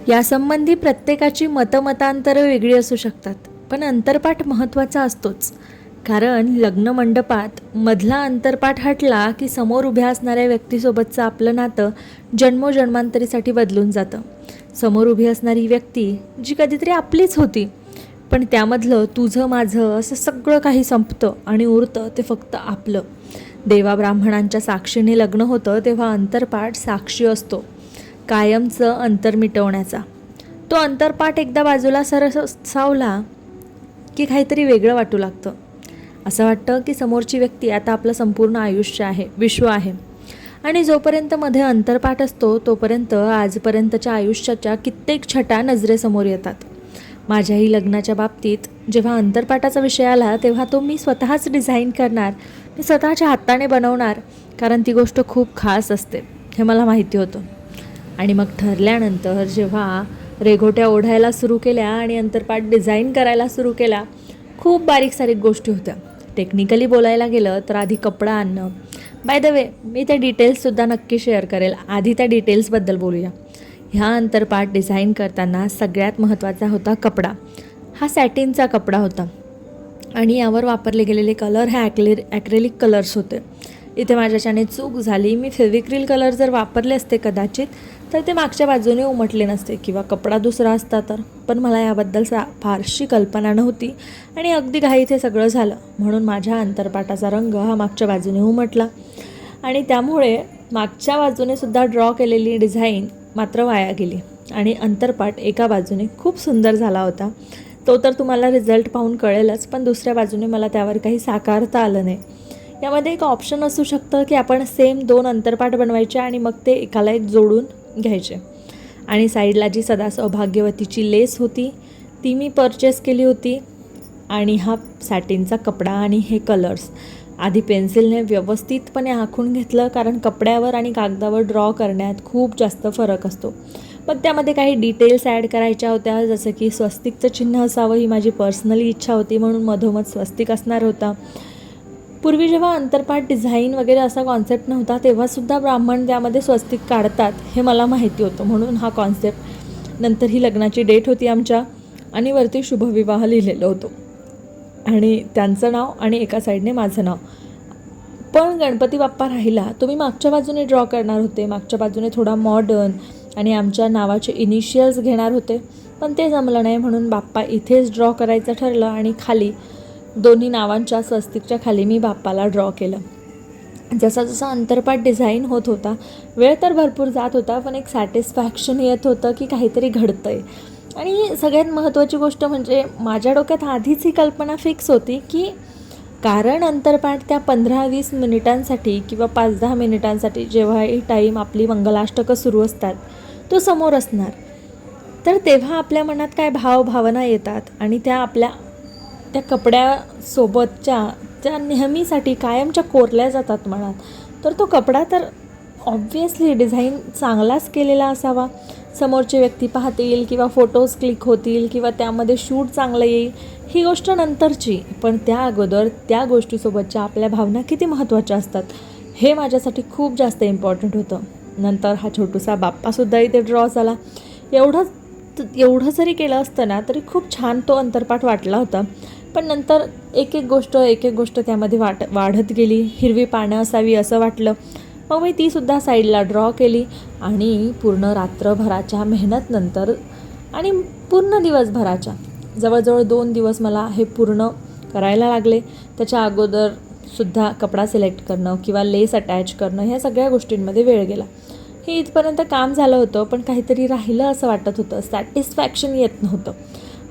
यासंबंधी प्रत्येकाची मतमतांतरं वेगळी असू शकतात, पण अंतरपाठ महत्त्वाचा असतोच. कारण लग्न मंडपात मधला अंतरपाठ हटला की समोर उभ्या असणाऱ्या व्यक्तीसोबतचं आपलं नातं जन्मोजन्मांतरीसाठी बदलून जातं. समोर उभी असणारी व्यक्ती जी कधीतरी आपलीच होती, पण त्यामधलं तुझं माझं असं सगळं काही संपतं आणि उरतं ते फक्त आपलं. देवा ब्राह्मणांच्या साक्षीने लग्न होतं तेव्हा अंतरपाठ साक्षी असतो कायमचं अंतर मिटवण्याचा. तो अंतरपाठ एकदा बाजूला सावला की काहीतरी वेगळं वाटू लागतं. असं वाटतं की समोरची व्यक्ती आता आपलं संपूर्ण आयुष्य आहे, विश्व आहे. आणि जोपर्यंत मध्ये अंतरपाठ असतो तोपर्यंत आजपर्यंतच्या आयुष्याच्या कित्येक छटा नजरेसमोर येतात. माझ्याही लग्नाच्या बाबतीत जेव्हा अंतरपाठाचा विषय आला तेव्हा तो मी स्वतःच डिझाईन करणार, मी स्वतःच्या हाताने बनवणार, कारण ती गोष्ट खूप खास असते हे मला माहिती होतं. आणि मग ठरल्यानंतर जेव्हा रेघोट्या ओढायला सुरू केल्या आणि अंतरपाठ डिझाईन करायला सुरू केला, खूप बारीक सारीक गोष्टी होत्या. टेक्निकली बोलायला गेलं तर आधी कपडा आणणं. बाय द वे, मी त्या डिटेल्ससुद्धा नक्की शेअर करेल. आधी त्या डिटेल्सबद्दल बोलूया. ह्या अंतरपाठ डिझाईन करताना सगळ्यात महत्त्वाचा होता कपडा. हा सॅटिनचा कपडा होता आणि यावर वापरले गेलेले कलर हे ॲक्रेलिक कलर्स होते. इथे माझ्याच्याने चूक झाली. मी फेविक्रिल कलर जर वापरले असते कदाचित तर ते मागच्या बाजूने उमटले नसते किंवा कपडा दुसरा असता तर. पण मला याबद्दल फारशी कल्पना नव्हती आणि अगदी घाईत हे सगळं झालं. म्हणून माझ्या अंतरपाठाचा रंग हा मागच्या बाजूने उमटला आणि त्यामुळे मागच्या बाजूने सुद्धा ड्रॉ केलेली डिझाईन मात्र वाया गेली आणि अंतरपाठ एका बाजूने खूप सुंदर झाला होता. तो तर तुम्हाला रिझल्ट पाहून कळेलच, पण दुसऱ्या बाजूने मला त्यावर काही साकारता आलं नाही. यामध्ये एक ऑप्शन असू शकतं की आपण सेम 2 अंतरपाठ बनवायचे आणि मग ते एकाला एक जोडून घ्यायचे. आणि साईडला जी सदा सौभाग्यवतीची लेस होती ती मी परचेस केली होती. आणि हा सॅटिनचा कपडा आणि हे कलर्स आधी पेन्सिलने व्यवस्थितपणे आखून घेतलं, कारण कपड्यावर आणि कागदावर ड्रॉ करण्यात खूप जास्त फरक असतो. पण त्यामध्ये काही डिटेल्स ॲड करायच्या होत्या, जसं की स्वस्तिकचं चिन्ह असावं ही माझी पर्सनली इच्छा होती, म्हणून मधोमध स्वस्तिक असणार होता. पूर्वी जेव्हा अंतरपाठ डिझाईन वगैरे असा कॉन्सेप्ट नव्हता तेव्हासुद्धा ब्राह्मण त्यामध्ये स्वस्तिक काढतात हे मला माहिती होतं, म्हणून हा कॉन्सेप्ट. नंतर ही लग्नाची डेट होती आमच्या आणि वरती शुभविवाह लिहिलेलं होतं आणि त्यांचं नाव आणि एका साईडने माझं नाव. पण गणपती बाप्पा राहिला तो मी मागच्या बाजूने ड्रॉ करणार होते, मागच्या बाजूने थोडा मॉडर्न आणि आमच्या नावाचे इनिशियल्स घेणार होते, पण ते जमलं नाही. म्हणून बाप्पा इथेच ड्रॉ करायचं ठरलं आणि खाली दोन्ही नावांच्या स्वस्तिकच्या खाली मी बाप्पाला ड्रॉ केलं. जसा जसा अंतरपाठ डिझाईन होत होता वेळ तर भरपूर जात होता, पण एक सॅटिस्फॅक्शन येत होतं की काहीतरी घडतं आहे. आणि सगळ्यात महत्त्वाची गोष्ट म्हणजे माझ्या डोक्यात आधीच ही कल्पना फिक्स होती की कारण अंतरपाठ त्या 15-20 मिनिटांसाठी किंवा 5-10 मिनिटांसाठी जेव्हाही टाईम आपली मंगलाष्टकं सुरू असतात तो समोर असणार, तर तेव्हा आपल्या मनात काय भावना येतात आणि त्या कपड्यासोबतच्या त्या नेहमीसाठी कायमच्या कोरल्या जातात मनात. तर तो कपडा तर ऑब्व्हियसली डिझाईन चांगलाच केलेला असावा, समोरची व्यक्ती पाहतील किंवा फोटोज क्लिक होतील किंवा त्यामध्ये शूट चांगलं येईल ही गोष्ट नंतरची, पण त्या अगोदर त्या गोष्टीसोबतच्या आपल्या भावना किती महत्त्वाच्या असतात हे माझ्यासाठी खूप जास्त इम्पॉर्टंट होतं. नंतर हा छोटूसा बाप्पासुद्धा इथे ड्रॉ झाला. एवढं जरी केलं असतं ना तरी खूप छान तो अंतरपाठ वाटला होता. पण नंतर एक एक गोष्ट त्यामध्ये वाढत गेली. हिरवी पानं असावी असं वाटलं, मग मी तीसुद्धा साईडला ड्रॉ केली आणि पूर्ण रात्रभराच्या मेहनतनंतर आणि पूर्ण दिवसभराच्या जवळजवळ 2 दिवस मला हे पूर्ण करायला लागले. त्याच्या अगोदरसुद्धा कपडा सिलेक्ट करणं किंवा लेस अटॅच करणं ह्या सगळ्या गोष्टींमध्ये वेळ गेला. हे इथपर्यंत काम झालं होतं, पण काहीतरी राहिलं असं वाटत होतं, सॅटिस्फॅक्शन येत नव्हतं.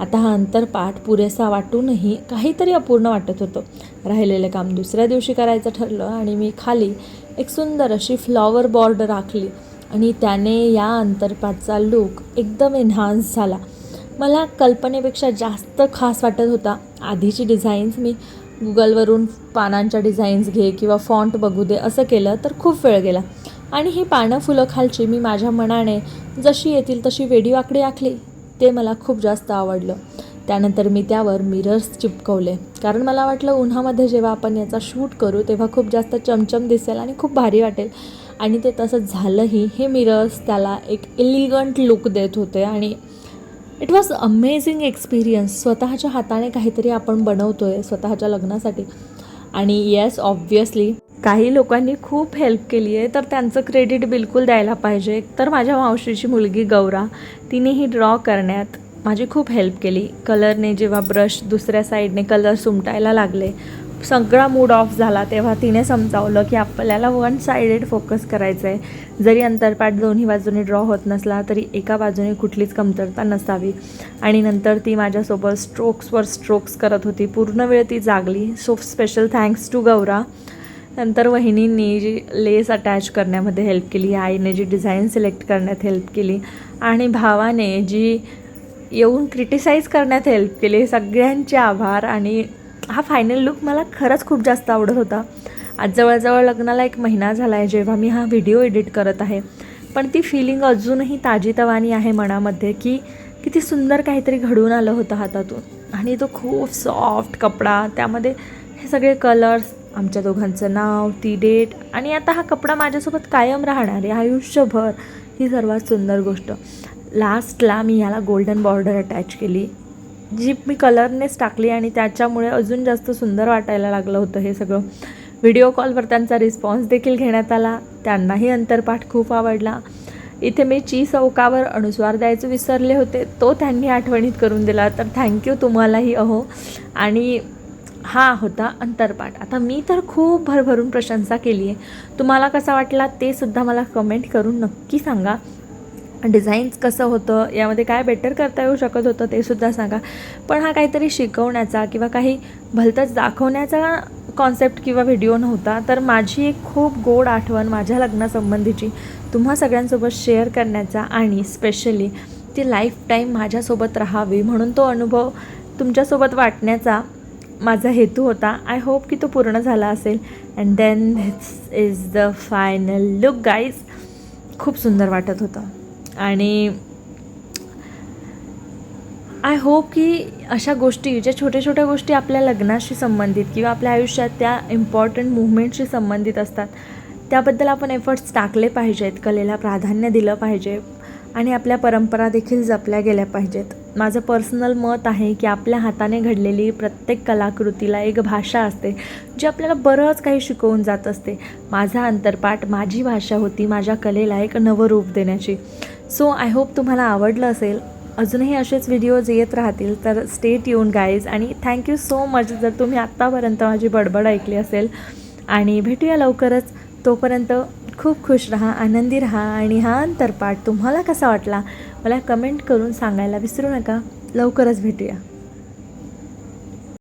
आता हा अंतरपाठ पुरेसा वाटूनही काहीतरी अपूर्ण वाटत होतं. राहिलेलं काम दुसऱ्या दिवशी करायचं ठरलं आणि मी खाली एक सुंदर अशी फ्लॉवर बॉर्डर आखली आणि त्याने या अंतरपाठचा लूक एकदम एन्हान्स झाला. मला कल्पनेपेक्षा जास्त खास वाटत होता. आधीची डिझाईन्स मी गुगलवरून पानांच्या डिझाईन्स घे किंवा फॉन्ट बघू दे असं केलं तर खूप वेळ गेला आणि ही पानं फुलं खालची मी माझ्या मनाने जशी येतील तशी वेडीवाकडी आखली. ते मला खूप जास्त आवडलं. त्यानंतर मी त्यावर मिरर्स चिपकवले, कारण मला वाटलं उन्हामध्ये जेव्हा आपण याचा शूट करू तेव्हा खूप जास्त चमचम दिसेल आणि खूप भारी वाटेल. आणि ते तसंच झालंही. हे मिरर्स त्याला एक एलिगंट लुक देत होते आणि इट वॉज अमेझिंग एक्सपिरियन्स. स्वतःच्या हाताने काहीतरी आपण बनवतो आहे स्वतःच्या लग्नासाठी. आणि येस, ऑब्व्हियसली काही लोकांनी खूप हेल्प केली आहे, तर त्यांचं क्रेडिट बिलकुल द्यायला पाहिजे. तर माझ्या मावशीची मुलगी गौरा, तिनेही ड्रॉ करण्यात माझी खूप हेल्प केली. कलरने जेव्हा ब्रश दुसऱ्या साईडने कलर सुमटायला लागले, सगळा मूड ऑफ झाला, तेव्हा तिने समजावलं की आपल्याला वन साइडेड फोकस करायचं आहे. जरी अंतरपाठ दोन्ही बाजूने ड्रॉ होत नसला तरी एका बाजूने कुठलीच कमतरता नसावी. आणि नंतर ती माझ्यासोबत स्ट्रोक्सवर स्ट्रोक्स करत होती. पूर्ण वेळ ती जागली. So special thanks to Gaura. नंतर वहिनींनी जी लेस अटॅच करण्यामध्ये हेल्प केली, आईने जी डिझाईन सिलेक्ट करण्यात हेल्प केली आणि भावाने जी येऊन क्रिटिसाईज करण्यात हेल्प केली. सगळ्यांचे आभार. आणि हा फायनल लुक मला खरंच खूप जास्त आवडत होता. आज जवळजवळ लग्नाला 1 महिना झाला आहे जेव्हा मी हा व्हिडिओ एडिट करत आहे, पण ती फिलिंग अजूनही ताजीतवानी आहे मनामध्ये की किती सुंदर काहीतरी घडून आलं होतं हातातून. आणि तो खूप सॉफ्ट कपडा, त्यामध्ये हे सगळे कलर्स, आमच्या दोघांचं नाव, ती डेट, आणि आता हा कपडा माझ्यासोबत कायम राहणार आहे आयुष्यभर. ही सर्वात सुंदर गोष्ट. लास्टला मी याला गोल्डन बॉर्डर अटॅच केली, जी मी कलरनेच टाकली आणि त्याच्यामुळे अजून जास्त सुंदर वाटायला लागलं होतं हे सगळं. व्हिडिओ कॉलवर त्यांचा रिस्पॉन्स देखील घेण्यात आला. त्यांनाही अंतरपाठ खूप आवडला. इथे मी चौकावर अनुस्वार द्यायचं विसरले होते, तो त्यांनी आठवणीत करून दिला. तर थँक्यू तुम्हालाही अहो. आणि हा होता अंतरपाठ. आता मी तर खूप भरभरून प्रशंसा केली आहे. तुम्हाला कसा वाटला ते सुद्धा मला कमेंट करून नक्की सांगा. डिझाईन्स कसं होतं, यामध्ये काय बेटर करता येऊ शकत होतं ते सुद्धा सांगा. पण हा काहीतरी शिकवण्याचा किंवा काही भलतंच दाखवण्याचा कॉन्सेप्ट किंवा व्हिडिओ नव्हता. तर माझी एक खूप गोड आठवण माझ्या लग्नासंबंधीची तुम्हा सगळ्यांसोबत शेअर करण्याचा आणि स्पेशली ती लाईफ टाईम माझ्यासोबत राहावी म्हणून तो अनुभव तुमच्यासोबत वाटण्याचा माझा हेतू होता. आय होप की तो पूर्ण झाला असेल. And then this is the final look guys. खूप सुंदर वाटत होतं. आणि आय होप की अशा गोष्टी, ज्या छोट्या छोट्या गोष्टी आपल्या लग्नाशी संबंधित किंवा आपल्या आयुष्यात त्या इम्पॉर्टंट मुवमेंटशी संबंधित असतात, त्याबद्दल आपण एफर्ट्स टाकले पाहिजेत, कलेला प्राधान्य दिलं पाहिजे आणि आपल्या परंपरा देखील जपल्या गेल्या पाहिजेत. माझं पर्सनल मत आहे की आपल्या हाताने घडलेली प्रत्येक कलाकृतीला एक भाषा असते, जी आपल्याला बरंच काही शिकवून जात असते. माझा अंतरपाठ माझी भाषा होती माझ्या कलेला एक नवं रूप देण्याची. सो आय होप तुम्हाला आवडलं असेल. अजूनही असेच व्हिडिओज येत राहतील, तर स्टे ट्यून गाईज. आणि थँक्यू सो मच जर तुम्ही आत्तापर्यंत माझी बडबड ऐकली असेल. आणि भेटूया लवकरच. तोपर्यंत खूप खुश राहा, आनंदी राहा. आणि हा अंतरपाठ तुम्हाला कसा वाटला मला कमेंट करून सांगायला विसरू नका. लवकरच भेटूया.